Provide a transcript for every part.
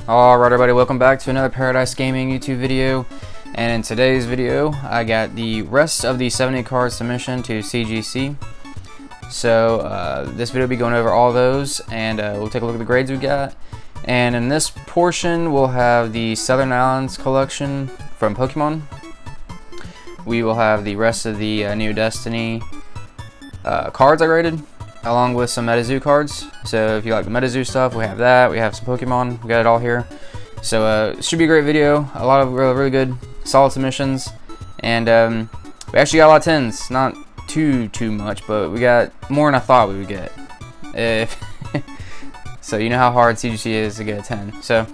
Alright everybody, welcome back to another Paradise Gaming YouTube video. And in today's video, I got the rest of the 70 card submission to CGC. So this video will be going over all those, and we'll take a look at the grades we got. And in this portion, we'll have the Southern Islands collection from Pokemon. We will have the rest of the New Destiny cards I graded, along with some MetaZoo cards. So if you like the MetaZoo stuff, we have that. We have some Pokemon. We got it all here. So it should be a great video. A lot of really good, solid submissions, and we actually got a lot of 10s. Not too much, but we got more than I thought we would get. So you know how hard CGC is to get a 10. So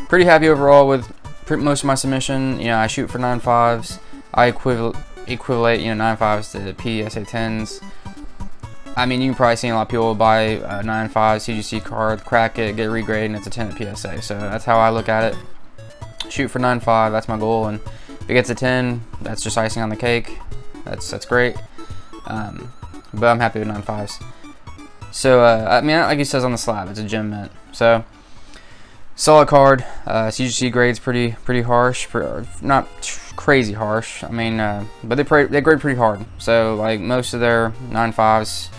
pretty happy overall with most of my submission. You know, I shoot for 9.5s. I equivalent 9.5s to PSA 10s. I mean, you can probably see a lot of people buy a 9.5 CGC card, crack it, get it regraded, and it's a 10 at PSA. So that's how I look at it. Shoot for 9.5, that's my goal, and if it gets a 10, that's just icing on the cake. That's great. But I'm happy with 9.5s. So I mean, like it says on the slab, it's a gem mint. So solid card. CGC grades pretty harsh, not crazy harsh. I mean, but they grade pretty hard. So like most of their 9.5s,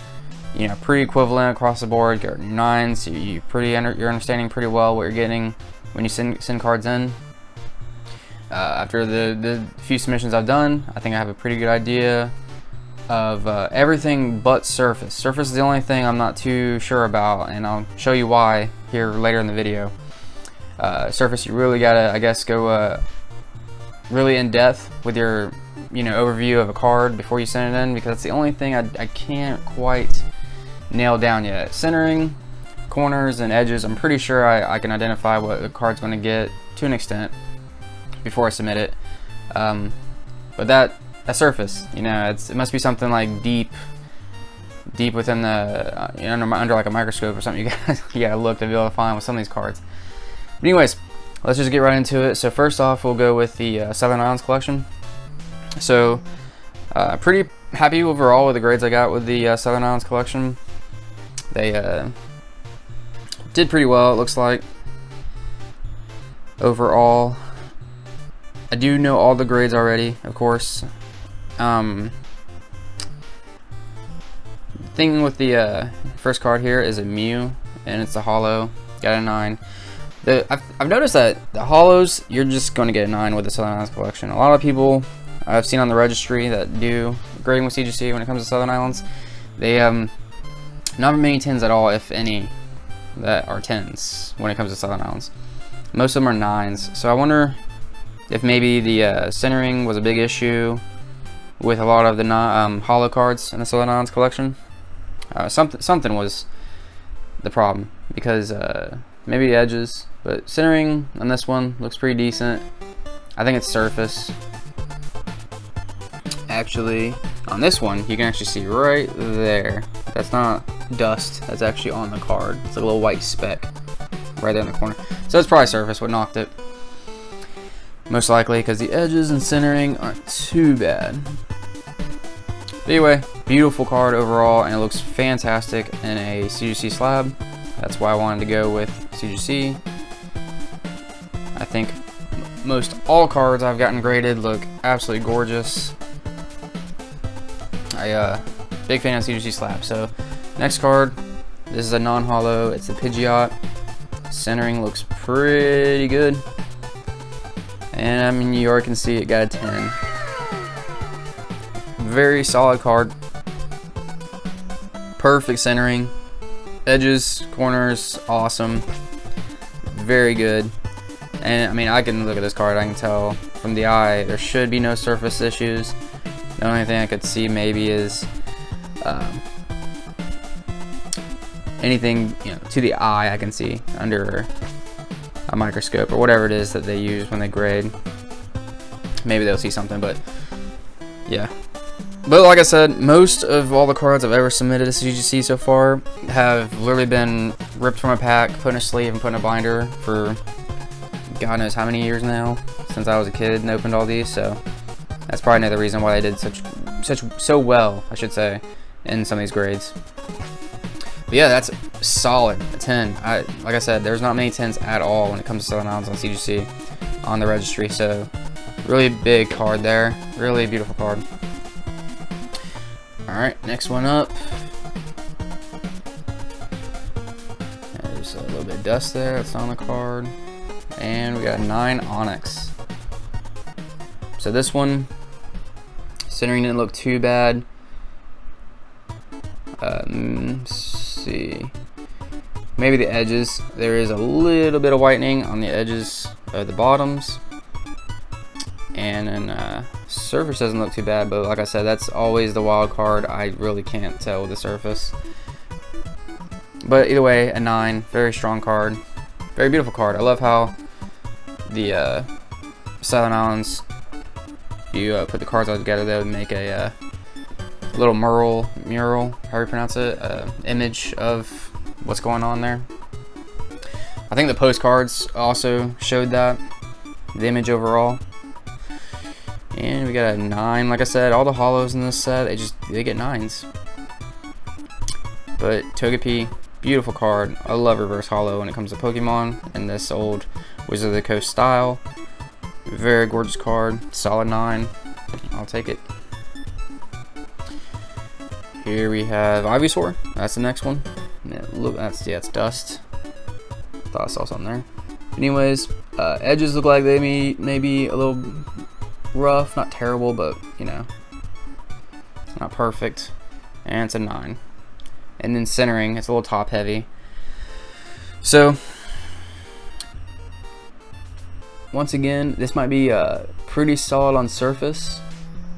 you know, pretty equivalent across the board. Your 9s, you're understanding pretty well what you're getting when you send cards in. After the few submissions I've done, I think I have a pretty good idea of everything but surface. Surface is the only thing I'm not too sure about, and I'll show you why here later in the video. Surface, you really gotta, I guess, go really in depth with your, you know, overview of a card before you send it in, because that's the only thing I can't quite nail down yet. Centering, corners, and edges, I'm pretty sure I can identify what the card's going to get to an extent before I submit it. But that surface, you know, it must be something like deep within the under like a microscope or something. You gotta look to be able to find with some of these cards. But anyways, let's just get right into it. So first off, we'll go with the Southern Islands collection. So pretty happy overall with the grades I got with the Southern Islands collection. They did pretty well, it looks like. Overall, I do know all the grades already, of course. Thing with the first card here is a Mew, and it's a holo. Got a 9. I've noticed that the holos, you're just going to get a 9 with the Southern Islands collection. A lot of people I've seen on the registry that do grading with CGC when it comes to Southern Islands, they not many 10s at all, if any, that are 10s when it comes to Southern Islands. Most of them are 9s. So I wonder if maybe the centering was a big issue with a lot of the holo cards in the Southern Islands collection. Something was the problem, because maybe the edges, but centering on this one looks pretty decent. I think it's surface. Actually, on this one, you can actually see right there. That's not dust, that's actually on the card. It's like a little white speck right there in the corner. So it's probably surface what knocked it. Most likely, because the edges and centering aren't too bad. But anyway, beautiful card overall, and it looks fantastic in a CGC slab. That's why I wanted to go with CGC. I think most all cards I've gotten graded look absolutely gorgeous. Big fan of CGC slab. So next card, this is a non-holo. It's the Pidgeot. Centering looks pretty good, and I mean, you already can see it got a 10. Very solid card. Perfect centering. Edges, corners, awesome. Very good. And I mean, I can look at this card, I can tell from the eye there should be no surface issues. The only thing I could see maybe is anything, you know, to the eye I can see under a microscope or whatever it is that they use when they grade. Maybe they'll see something, but yeah. But like I said, most of all the cards I've ever submitted to CGC so far have literally been ripped from a pack, put in a sleeve, and put in a binder for God knows how many years now, since I was a kid and opened all these. So that's probably another reason why they did so well, I should say, in some of these grades. But yeah, that's solid. A 10. Like I said, there's not many 10s at all when it comes to Southern Islands on CGC on the registry. So really big card there. Really beautiful card. All right, next one up. There's a little bit of dust there. That's on the card. And we got a 9 Onyx. So this one, centering didn't look too bad. Let's see. Maybe the edges. There is a little bit of whitening on the edges of the bottoms. And then surface doesn't look too bad, but like I said, that's always the wild card. I really can't tell with the surface. But either way, a 9. Very strong card. Very beautiful card. I love how the Southern Islands, you put the cards all together, they would make a little mural, however you pronounce it, image of what's going on there. I think the postcards also showed that, the image overall. And we got a 9. Like I said, all the hollows in this set, they get 9s. But Togepi, beautiful card. I love reverse hollow when it comes to Pokemon in this old Wizard of the Coast style. Very gorgeous card. Solid 9. I'll take it. Here we have Ivysaur. That's the next one. Yeah, look, it's dust. Thought I saw something there. Anyways, edges look like they may be a little rough, not terrible, but you know, not perfect. And it's a 9. And then centering, it's a little top heavy. So once again, this might be pretty solid on surface.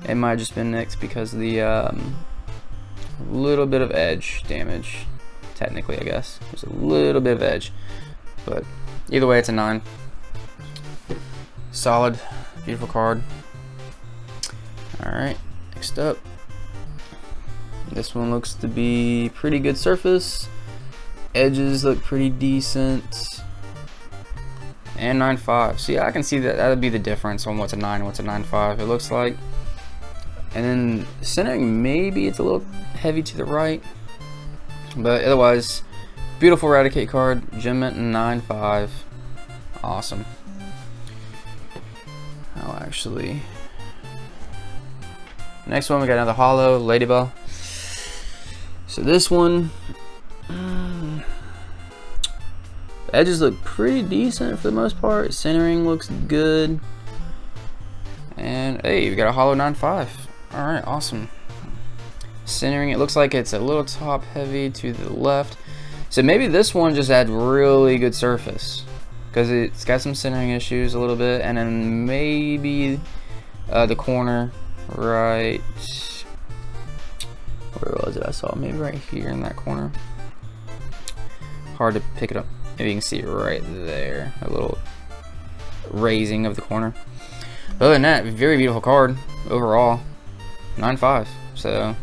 It might have just been nicked because of the little bit of edge damage. Technically, I guess there's a little bit of edge, but either way, it's a 9. Solid, beautiful card. All right, next up, this one looks to be pretty good surface. Edges look pretty decent. And 9.5. So yeah, I can see that would be the difference on what's a 9 and what's a 9.5. It looks like. And then centering, maybe it's a little heavy to the right, but otherwise, beautiful Eradicate card. Gem Mint 9.5. Awesome. Oh, actually, next one we got another hollow Ladybell. So this one, the edges look pretty decent for the most part. Centering looks good. And hey, we got a hollow 9.5. Alright, awesome. Centering, it looks like it's a little top heavy to the left. So maybe this one just had really good surface, because it's got some centering issues a little bit. And then maybe the corner right, where was it? I saw maybe right here in that corner. Hard to pick it up. Maybe you can see it right there, a little raising of the corner. Other than that, very beautiful card overall. 9.5. So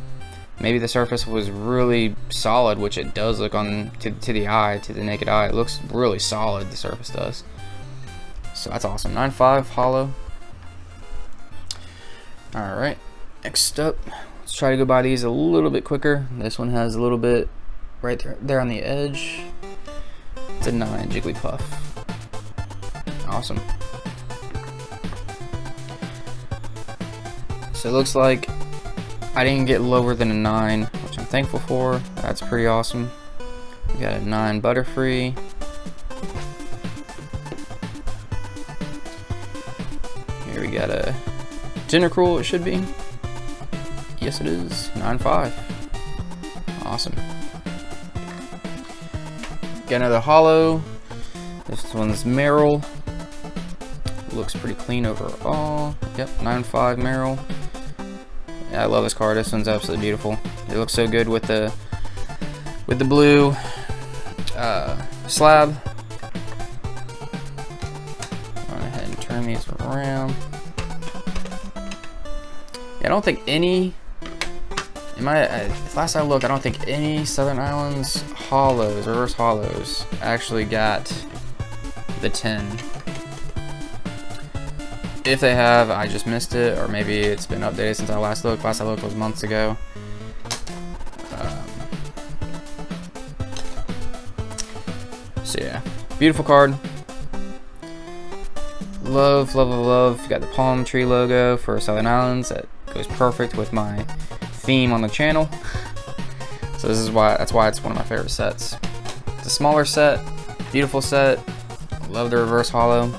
maybe the surface was really solid, which it does look on to the eye, to the naked eye. It looks really solid, the surface does. So that's awesome. 9.5 hollow. Alright, next up, let's try to go by these a little bit quicker. This one has a little bit right there on the edge. It's a 9 Jigglypuff. Awesome. So it looks like I didn't get lower than a 9, which I'm thankful for. That's pretty awesome. We got a 9 Butterfree. Here we got a Tentacruel, it should be. Yes, it is. 9.5. Awesome. Got another hollow. This one's Meryl. Looks pretty clean overall. Yep, 9.5 Meryl. Yeah, I love this card. This one's absolutely beautiful. It looks so good with the blue slab. Go ahead and turn these around. Yeah, I don't think any. Last I looked, I don't think any Southern Islands hollows, reverse hollows, actually got the 10. If they have, I just missed it, or maybe it's been updated since I last looked. Last I looked was months ago. So yeah, beautiful card. Love, love, love, love. Got the palm tree logo for Southern Islands. That goes perfect with my theme on the channel. So this is why, that's why it's one of my favorite sets. It's a smaller set, beautiful set. Love the reverse hollow.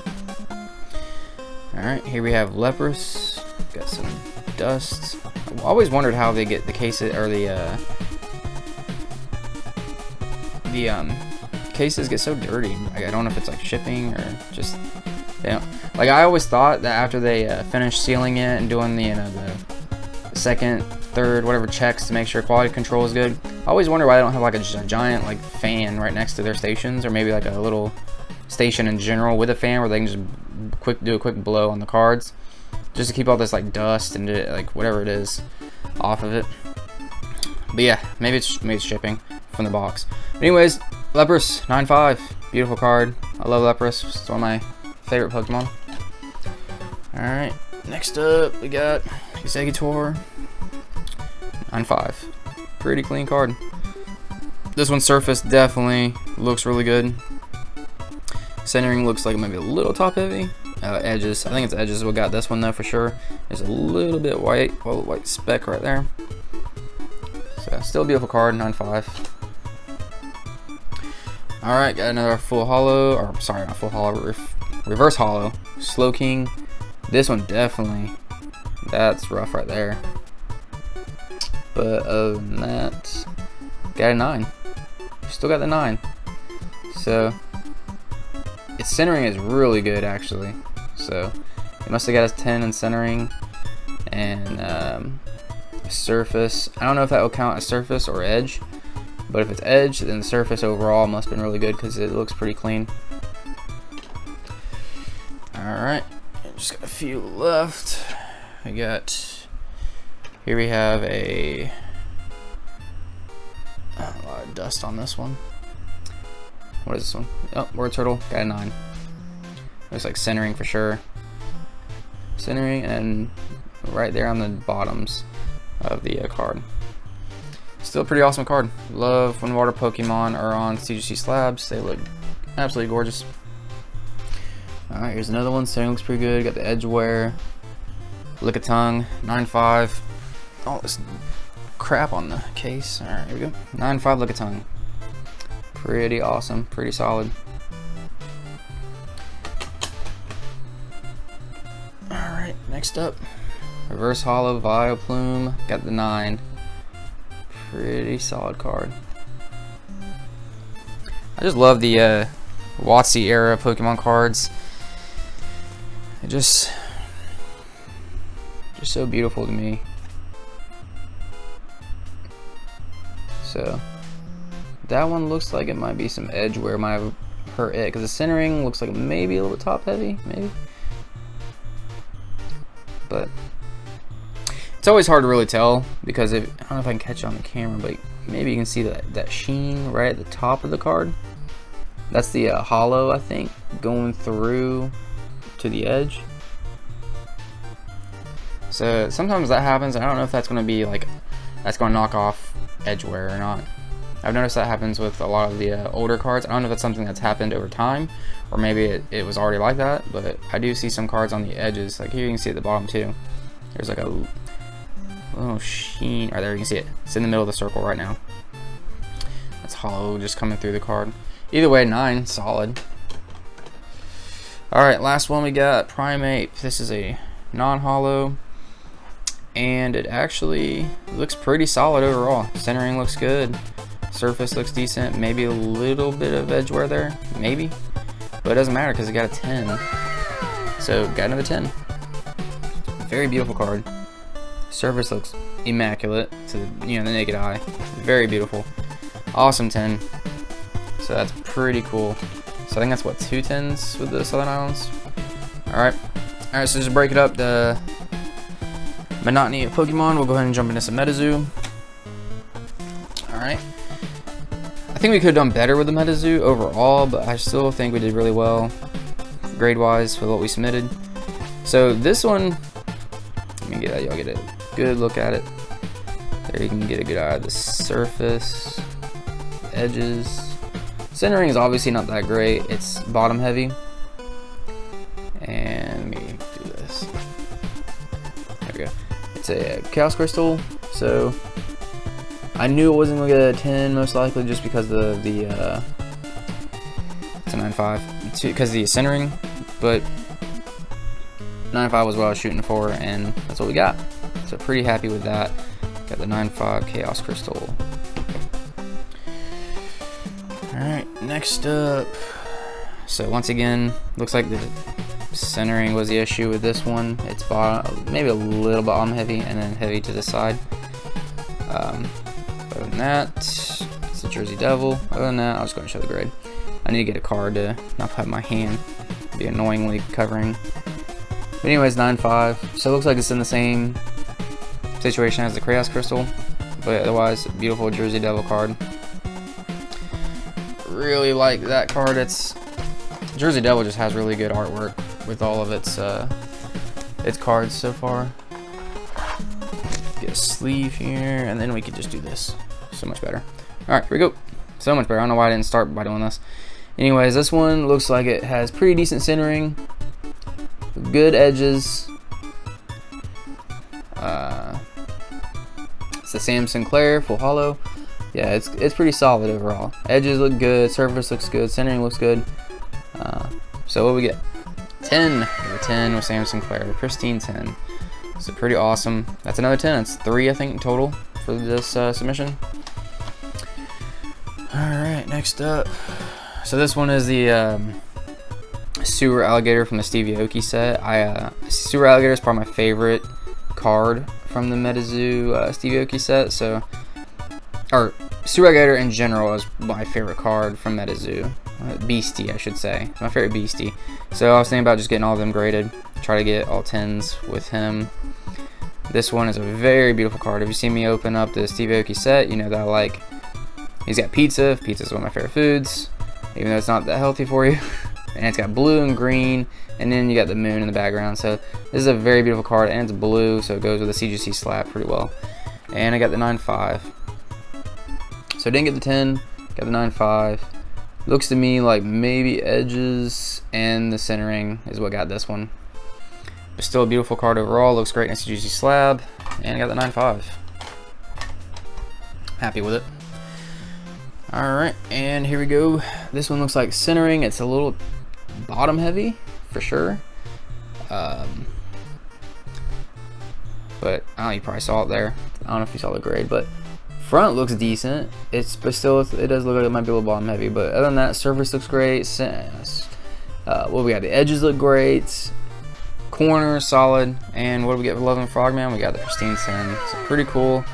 Alright, here we have Leprous. Got some dust. I always wondered how they get the cases, or the cases get so dirty. Like, I don't know if it's like shipping or just, you know. Like, I always thought that after they finish sealing it and doing the, the second, third, whatever checks to make sure quality control is good, I always wonder why they don't have like a giant like fan right next to their stations, or maybe like a little station in general with a fan where they can just do a quick blow on the cards, just to keep all this like dust and like whatever it is off of it. But yeah, maybe it's shipping from the box. But anyways, Leprous 9/5, beautiful card. I love Leprous. It's one of my favorite Pokemon. All right, next up we got Exeggutor 9/5. Pretty clean card. This one's surface definitely looks really good. Centering looks like it might be a little top heavy. Edges, I think it's edges what got this one though for sure. There's a little bit white, white speck right there. So still a beautiful card, 9/5. All right, got another full hollow, or sorry, not full hollow, reverse hollow, Slowking. This one definitely, that's rough right there. But other than that, got a 9. Still got the 9. So its centering is really good actually. So it must have got us 10 in centering, and surface. I don't know if that will count as surface or edge, but if it's edge, then the surface overall must have been really good because it looks pretty clean. Alright, just got a few left. I got, here we have a lot of dust on this one. What is this one? Oh, Word Turtle, got a 9. Looks like centering for sure. Centering, and right there on the bottoms of the card. Still a pretty awesome card. Love when water Pokemon are on CGC slabs. They look absolutely gorgeous. Alright, here's another one. Centering looks pretty good. Got the edge wear. Lickitung, 9/5. Oh, this crap on the case. Alright, here we go. 9/5 Lickitung. Pretty awesome. Pretty solid. Alright, next up. Reverse Hollow Vileplume. Got the 9. Pretty solid card. I just love the WotC era Pokemon cards. It just so beautiful to me. So that one looks like it might be some edge where it might have hurt it, because the centering looks like maybe a little bit top heavy, maybe. But it's always hard to really tell, because I don't know if I can catch it on the camera, but maybe you can see that sheen right at the top of the card. That's the hollow, I think, going through to the edge. So sometimes that happens. I don't know if that's going to be like, that's going to knock off edge wear or not. I've noticed that happens with a lot of the older cards. I don't know if that's something that's happened over time, or maybe it was already like that, but I do see some cards on the edges. Like here you can see at the bottom too. There's like a little sheen. Right there, you can see it. It's in the middle of the circle right now. That's hollow just coming through the card. Either way, 9, solid. Alright, last one we got, Primeape. This is a non-hollow, and it actually looks pretty solid overall. Centering looks good. Surface looks decent. Maybe a little bit of edge wear there, maybe. But it doesn't matter because it got a 10. So, got another 10. Very beautiful card. Surface looks immaculate to the naked eye. Very beautiful. Awesome 10. So that's pretty cool. So I think that's what, 2 10s with the Southern Islands. Alright, so just to break it up, the monotony of Pokemon, we'll go ahead and jump into some MetaZoo. Alright, I think we could have done better with the MetaZoo overall, but I still think we did really well grade wise with what we submitted. So this one, let me get y'all get a good look at it. There you can get a good eye of the surface, edges. Centering is obviously not that great. It's bottom heavy. And let me do this. There we go. It's a Chaos Crystal. So I knew it wasn't going to get a 10 most likely just because of the it's a 9.5 because of the centering, but 9.5 was what I was shooting for, and that's what we got. So pretty happy with that. Got the 9.5 Chaos Crystal. Alright, next up. So once again, looks like the centering was the issue with this one. It's bottom, maybe a little bottom heavy, and then heavy to the side. Other than that, it's the Jersey Devil. Other than that, I was going to show the grade. I need to get a card to not have my hand be annoyingly covering. But anyways, 9.5. So it looks like it's in the same situation as the Chaos Crystal, but otherwise, beautiful Jersey Devil card. Really like that card. It's Jersey Devil just has really good artwork with all of its cards so far. Get a sleeve here, and then we could just do this. So much better. Alright, here we go. So much better. I don't know why I didn't start by doing this. Anyways, this one looks like it has pretty decent centering, good edges. It's the Sam Sinclair full hollow. Yeah, it's pretty solid overall. Edges look good, surface looks good, centering looks good. So what we get? 10. A 10 with Sam Sinclair, pristine 10. So pretty awesome. That's another 10. That's 3, I think, in total for this submission. Alright, next up. So this one is the Sewer Alligator from the Stevie Aoki set. Sewer Alligator is probably my favorite card from the MetaZoo Stevie Aoki set. So, or Sewer Alligator in general is my favorite card from MetaZoo. Beastie, I should say. My favorite Beastie. So I was thinking about just getting all of them graded. Try to get all 10s with him. This one is a very beautiful card. If you see me open up the Stevie Aoki set, you know that I like. He's got pizza. Pizza is one of my favorite foods, even though it's not that healthy for you. And it's got blue and green, and then you got the moon in the background. So this is a very beautiful card, and it's blue, so it goes with the CGC slab pretty well. And I got the 9.5. So I didn't get the 10, got the 9.5. Looks to me like maybe edges and the centering is what got this one. But still a beautiful card overall. Looks great in a CGC slab, and I got the 9.5. Happy with it. Alright, and here we go. This one looks like centering. It's a little bottom heavy for sure. But I don't know, you probably saw it there. I don't know if you saw the grade, but front looks decent. But still, it does look like it might be a little bottom heavy. But other than that, surface looks great. What we got? The edges look great. Corner solid. And what do we get for Love and Frogman? We got the pristine 10. So pretty cool.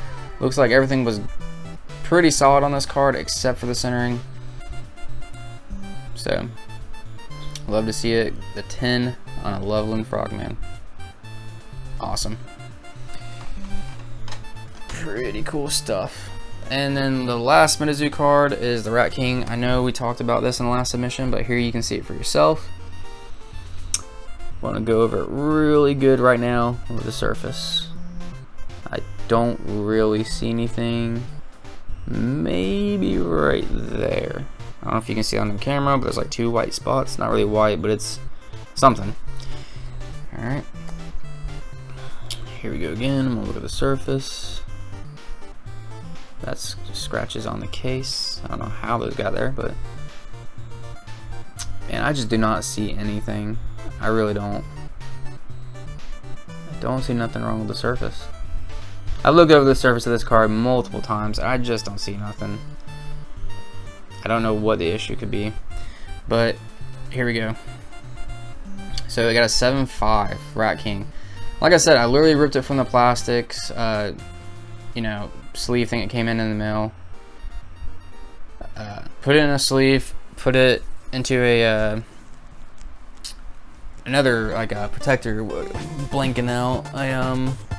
Looks like everything was pretty solid on this card except for the centering. So love to see it. The 10 on a Loveland Frogman. Awesome. Pretty cool stuff. And then the last MetaZoo card is the Rat King. I know we talked about this in the last submission, but here you can see it for yourself. Want to go over it really good right now with the surface. I don't really see anything. Maybe right there. I don't know if you can see it on the camera, but there's like 2 white spots. Not really white, but it's something. Alright. Here we go again. I'm gonna look at the surface. That's just scratches on the case. I don't know how those got there, but man, I just do not see anything. I really don't. I don't see nothing wrong with the surface. I've looked over the surface of this card multiple times. I just don't see nothing. I don't know what the issue could be, but here we go. So I got a 7.5 Rat King. Like I said, I literally ripped it from the plastics, you know, sleeve thing that came in the mail. Put it in a sleeve, put it into a another like a protector, blanking out.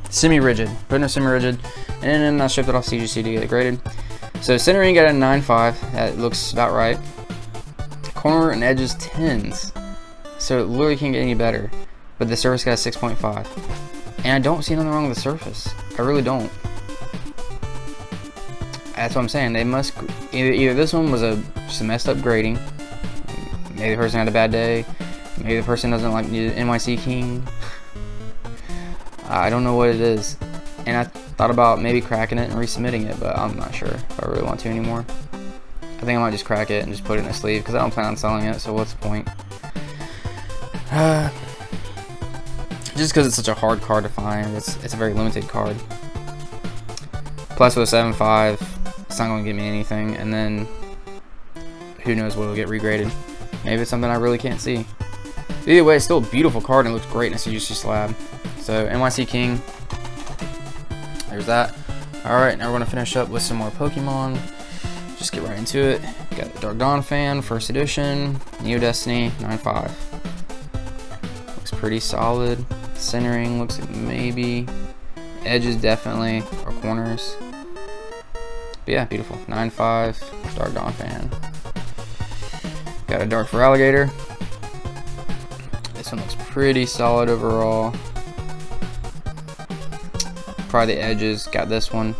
Semi-rigid, put in a semi-rigid, and then I shipped it off CGC to get it graded. So centering got a 9.5. That looks about right. Corner and edges 10s. So it literally can't get any better. But the surface got a 6.5. And I don't see nothing wrong with the surface. I really don't. That's what I'm saying. They must either this one was just a messed up grading. Maybe the person had a bad day. Maybe the person doesn't like NYC King. I don't know what it is. And I thought about maybe cracking it and resubmitting it, but I'm not sure if I really want to anymore. I think I might just crack it and just put it in a sleeve because I don't plan on selling it. So what's the point? Just because it's such a hard card to find. It's a very limited card. Plus with a 7.5, it's not going to get me anything. And then who knows what will get regraded. Maybe it's something I really can't see. Either way, it's still a beautiful card and it looks great in a CGC slab. So NYC King. There's that. Alright, now we're going to finish up with some more Pokemon. Just get right into it. Got the Dark Dawn Fan, first edition. Neo Destiny, 9.5. Looks pretty solid. Centering looks like maybe. Edges definitely, or corners. But yeah, beautiful. 9.5, Dark Dawn Fan. Got a Dark Feraligatr. This one looks pretty solid overall. Probably the edges. Got this one.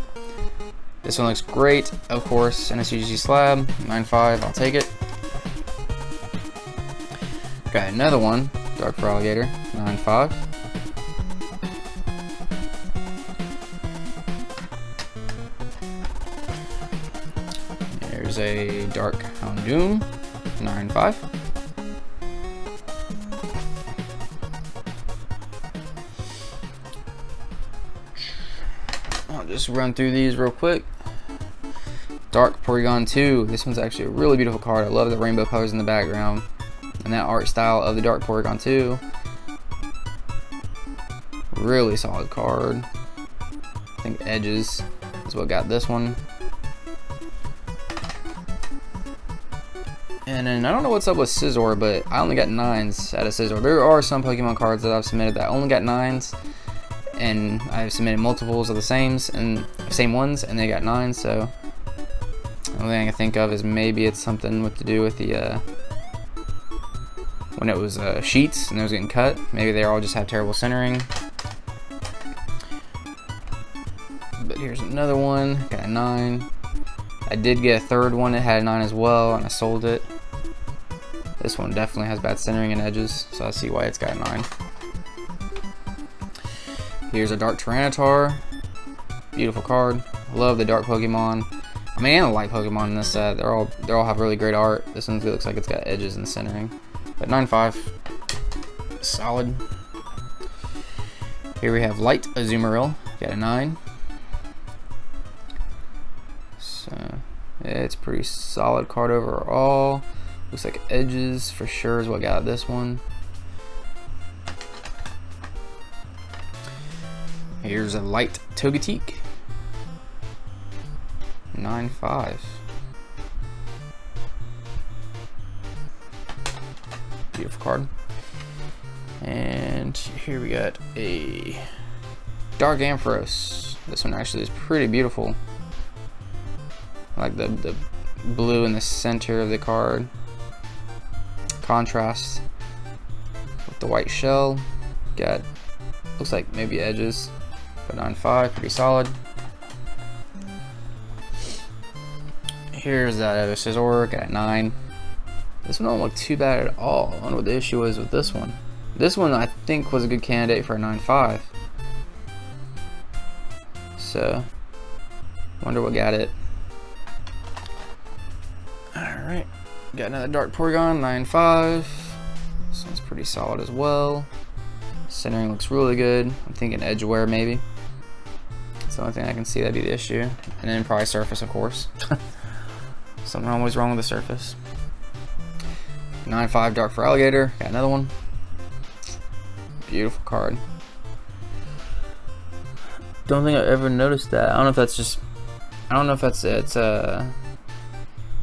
This one looks great, of course, in a CGC slab. 9.5, I'll take it. Got another one, Dark Feraligatr, 9.5. There's a Dark Houndoom, 9.5. I'll just run through these real quick. Dark Porygon 2. This one's actually a really beautiful card. I love the rainbow colors in the background and that art style of the Dark Porygon 2. Really solid card. I think edges is what got this one. And then I don't know what's up with Scizor, but I only got 9s out of Scizor. There are some Pokemon cards that I've submitted that only got 9s, and I've submitted multiples of the same ones, and they got 9s. So the only thing I can think of is maybe it's something to do with the when it was sheets and it was getting cut. Maybe they all just have terrible centering. But here's another one, got a 9. I did get a third one that had a 9 as well, and I sold it. This one definitely has bad centering and edges, so I see why it's got a 9. Here's a Dark Tyranitar. Beautiful card. Love the dark Pokemon. I mean, and the light Pokemon in this set. They all have really great art. This one looks like it's got edges and centering. But 9.5, solid. Here we have Light Azumarill. Got a 9. So it's a pretty solid card overall. Looks like edges for sure is what got this one. Here's a Light Togetic. 9.5. Beautiful card. And here we got a Dark Ampharos. This one actually is pretty beautiful. I like the blue in the center of the card. Contrast with the white shell. Got, looks like maybe edges. But 9.5, pretty solid. Here's that other Scizor, got a 9. This one don't look too bad at all. I wonder what the issue is with this one. This one I think was a good candidate for a 9.5. So, wonder what got it. Alright, got another Dark Porygon, 9.5. This one's pretty solid as well. Centering looks really good. I'm thinking edge wear maybe. That's the only thing I can see that'd be the issue. And then probably surface, of course. Something always wrong with the surface. 9.5 Dark Feraligatr. Got another one. Beautiful card. Don't think I ever noticed that. I don't know if that's just. I don't know if it's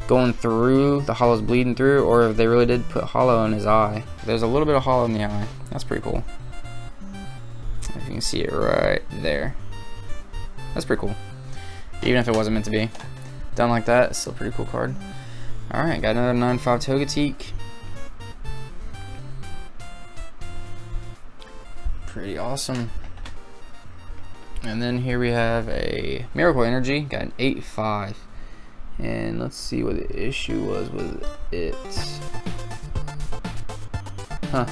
going through, the hollow's bleeding through, or if they really did put hollow in his eye. There's a little bit of hollow in the eye. That's pretty cool. If you can see it right there. That's pretty cool. Even if it wasn't meant to be done like that, it's still a pretty cool card. Alright, got another 9.5 Togetic. Pretty awesome. And then here we have a Miracle Energy, got an 8.5. And let's see what the issue was with it. Huh.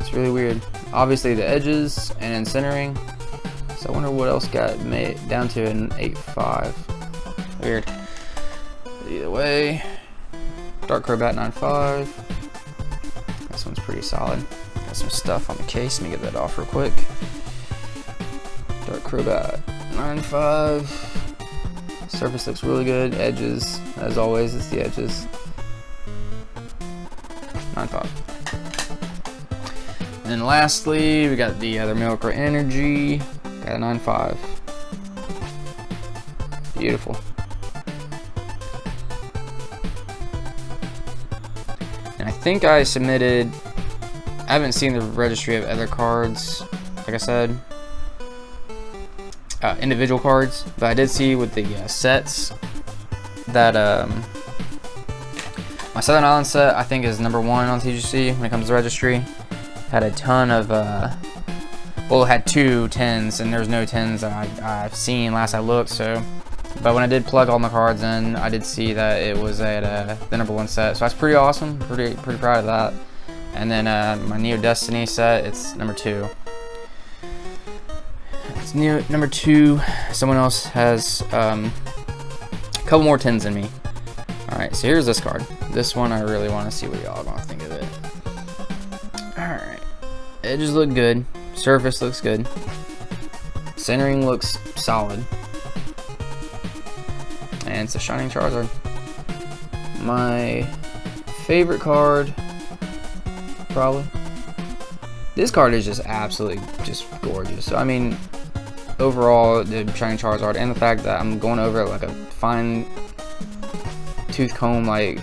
It's really weird. Obviously the edges and centering. So I wonder what else got made down to an 8.5. Weird. Either way, Dark Crobat 9.5. This one's pretty solid. Got some stuff on the case. Let me get that off real quick. Dark Crobat 9.5. Surface looks really good. Edges, as always, it's the edges. 9.5. And then lastly, we got the other Miracle Energy. Got a 9.5. Beautiful. And I think I submitted. I haven't seen the registry of other cards. Like I said, individual cards, but I did see with the sets that my Southern Island set I think is #1 on CGC when it comes to registry. Had a ton of well, it had 2 10s, and there's no 10s that I've seen last I looked. So, but when I did plug all my cards in, I did see that it was at the #1 set. So that's pretty awesome. Pretty proud of that. And then my Neo Destiny set, it's #2. It's #2. Someone else has a couple more 10s than me. Alright, so here's this card. This one I really want to see what y'all gonna think of it. Alright. Edges look good. Surface looks good. Centering looks solid. And it's a Shining Charizard. My favorite card, probably. This card is just absolutely just gorgeous. So, I mean, overall, the Shining Charizard and the fact that I'm going over it like a fine tooth comb, like,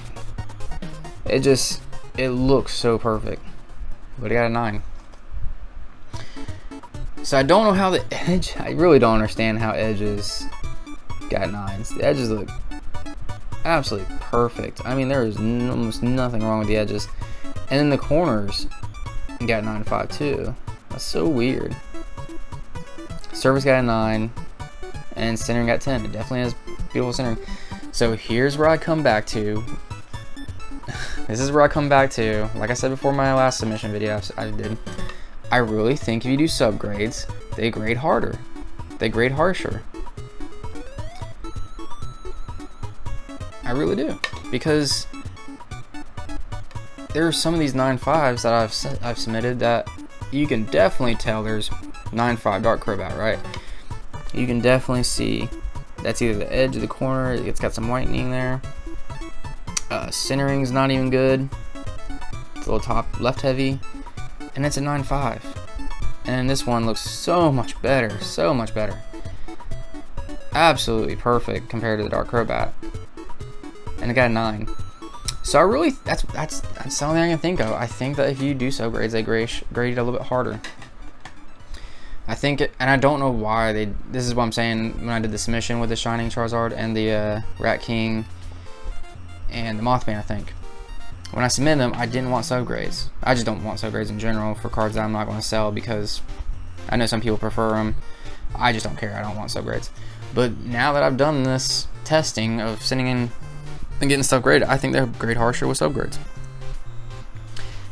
it looks so perfect. But I got a 9. So I don't know how the edge, I really don't understand how edges got 9s. The edges look absolutely perfect. I mean, there is almost nothing wrong with the edges. And then the corners got 9.5 too. That's so weird. Surface got a 9, and centering got 10. It definitely has beautiful centering. So here's where I come back to. This is where I come back to. Like I said before my last submission video I did, I really think if you do subgrades, they grade harder. They grade harsher. I really do. Because there are some of these 9.5s that I've submitted that you can definitely tell there's 9.5 Dark Crobat, right? You can definitely see that's either the edge of the corner, it's got some whitening there. Centering's not even good. It's a little top left heavy. And it's a 9.5. And this one looks so much better, so much better. Absolutely perfect compared to the Dark Crobat. And it got a 9. So I really, that's the only thing I can think of. I think that if you do subgrades, they grade it a little bit harder. I think it, and I don't know why this is what I'm saying when I did the submission with the Shining Charizard and the Rat King and the Mothman. I think when I submitted them, I didn't want subgrades. I just don't want subgrades in general for cards that I'm not going to sell, because I know some people prefer them. I just don't care. I don't want subgrades. But now that I've done this testing of sending in and getting stuff graded, I think they're grade harsher with subgrades.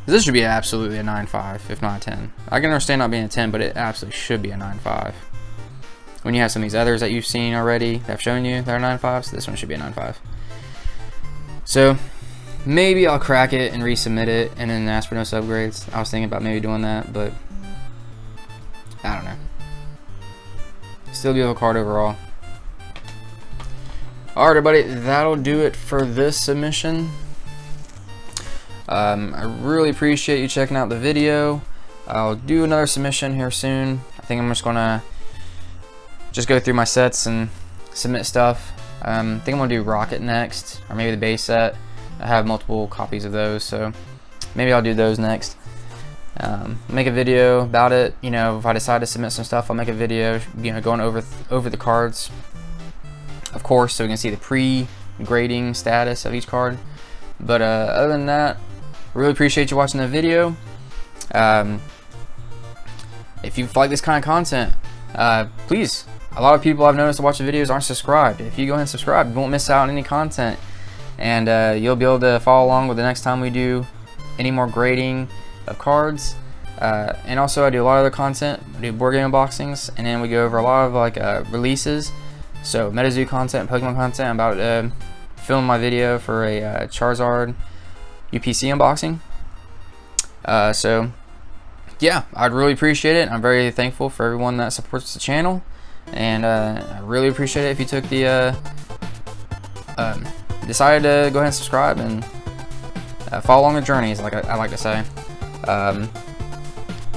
This should be absolutely a 9.5, if not a 10. I can understand not being a 10, but it absolutely should be a 9.5. When you have some of these others that you've seen already that I've shown you that are 9.5s, this one should be a 9.5. So maybe I'll crack it and resubmit it and then ask for no subgrades. I was thinking about maybe doing that, but I don't know. Still beautiful card overall. Alright everybody, that'll do it for this submission. I really appreciate you checking out the video. I'll do another submission here soon. I think I'm just gonna go through my sets and submit stuff. I think I'm gonna do Rocket next, or maybe the base set. I have multiple copies of those, so maybe I'll do those next. Make a video about it. You know, if I decide to submit some stuff, I'll make a video, you know, going over the cards, of course, so we can see the pre-grading status of each card. But other than that, really appreciate you watching the video. If you like this kind of content, please, a lot of people I've noticed to watch the videos aren't subscribed. If you go ahead and subscribe, you won't miss out on any content, and you'll be able to follow along with the next time we do any more grading of cards. And also I do a lot of other content. I do board game unboxings, and then we go over a lot of like releases. So MetaZoo content, Pokemon content. I'm about to film my video for a Charizard UPC unboxing. So yeah, I'd really appreciate it. I'm very thankful for everyone that supports the channel, and I really appreciate it if you took the decided to go ahead and subscribe and follow along the journey, like I like to say.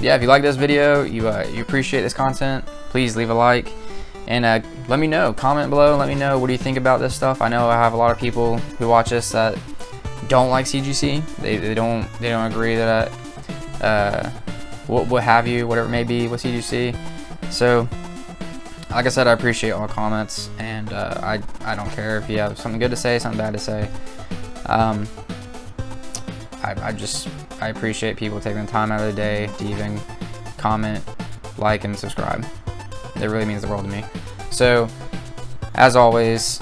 Yeah, if you like this video, you appreciate this content, please leave a like, and let me know, comment below, let me know what do you think about this stuff. I know I have a lot of people who watch this that don't like CGC. They don't agree that what have you, whatever it may be with CGC. So like I said, I appreciate all comments, and I don't care if you have something good to say, something bad to say. I appreciate people taking the time out of the day to even comment, like, and subscribe. It really means the world to me. So, as always,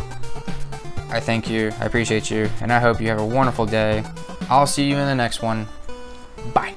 I thank you, I appreciate you, and I hope you have a wonderful day. I'll see you in the next one. Bye.